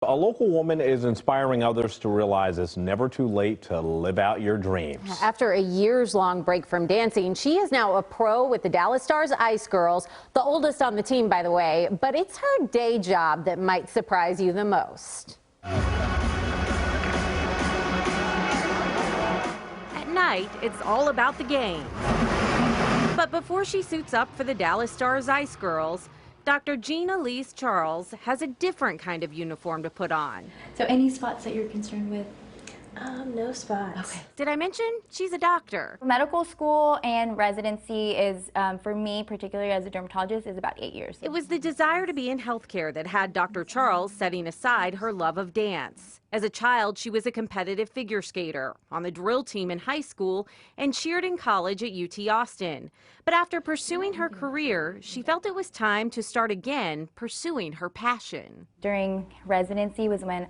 A local woman is inspiring others to realize it's never too late to live out your dreams. After a years-long break from dancing, she is now a pro with the Dallas Stars Ice Girls, the oldest on the team, by the way. But it's her day job that might surprise you the most. At night, it's all about the game. But before she suits up for the Dallas Stars Ice Girls, Dr. Jean Elizze Charles has a different kind of uniform to put on. So any spots that you're concerned with? No spots. Okay. Did I mention she's a doctor? Medical school and residency is, for me, particularly as a dermatologist, is about 8 years. It was the desire to be in healthcare that had Dr. Charles setting aside her love of dance. As a child, she was a competitive figure skater on the drill team in high school and cheered in college at UT Austin. But after pursuing her career, she felt it was time to start again pursuing her passion. During residency was when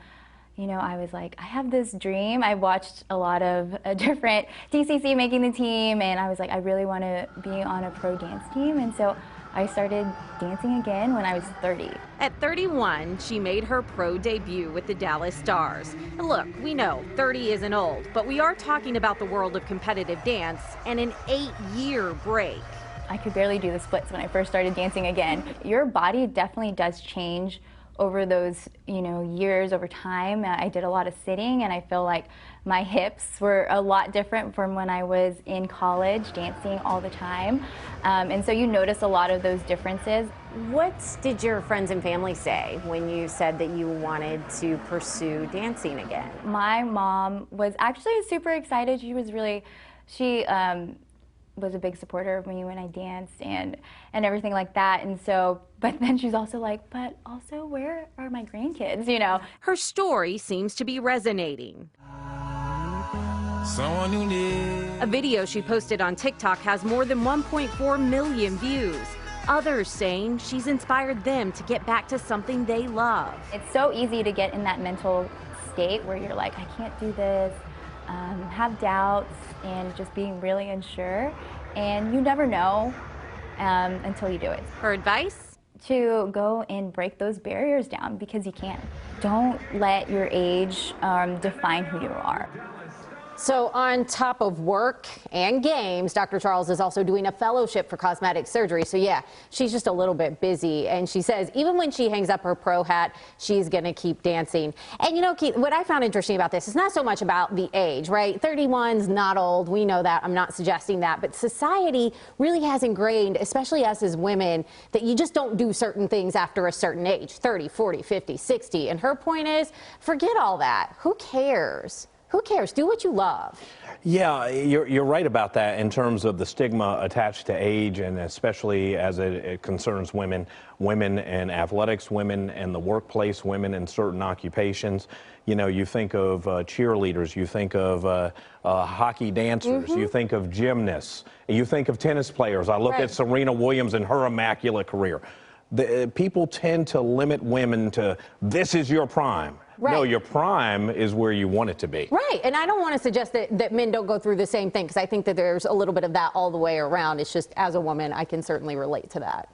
I was like, I have this dream. I watched a lot of different DCC making the team, and I was like, I really want to be on a pro dance team. And so I started dancing again when I was 30. At 31, she made her pro debut with the Dallas Stars. And look, we know 30 isn't old, but we are talking about the world of competitive dance and an 8-year break. I could barely do the splits when I first started dancing again. Your body definitely does change over those, years over time. I did a lot of sitting, and I feel like my hips were a lot different from when I was in college dancing all the time. And so you notice a lot of those differences. What did your friends and family say when you said that you wanted to pursue dancing again? My mom was actually super excited. She was a big supporter of me when I danced and everything like that. And so, but then she's also like, but also, where are my grandkids, Her story seems to be resonating. A video she posted on TikTok has more than 1.4 million views. Others saying she's inspired them to get back to something they love. It's so easy to get in that mental state where you're like, I can't do this, have doubts, and just being really unsure. And you never know until you do it. Her advice? To go and break those barriers down, because you can. Don't let your age define who you are. So on top of work and games, Dr. Charles is also doing a fellowship for cosmetic surgery. So yeah, she's just a little bit busy. And she says even when she hangs up her pro hat, she's going to keep dancing. And Keith, what I found interesting about this is not so much about the age, right? 31's not old. We know that. I'm not suggesting that. But society really has ingrained, especially us as women, that you just don't do certain things after a certain age, 30, 40, 50, 60. And her point is, forget all that. Who cares? Who cares? Do what you love. Yeah, you're right about that in terms of the stigma attached to age, and especially as it concerns women in athletics, women in the workplace, women in certain occupations. You think of cheerleaders, you think of hockey dancers, you think of gymnasts, you think of tennis players. I look at Serena Williams and her immaculate career. People tend to limit women to, this is your prime. Right. No, your prime is where you want it to be. Right, and I don't want to suggest that men don't go through the same thing, because I think that there's a little bit of that all the way around. It's just, as a woman, I can certainly relate to that.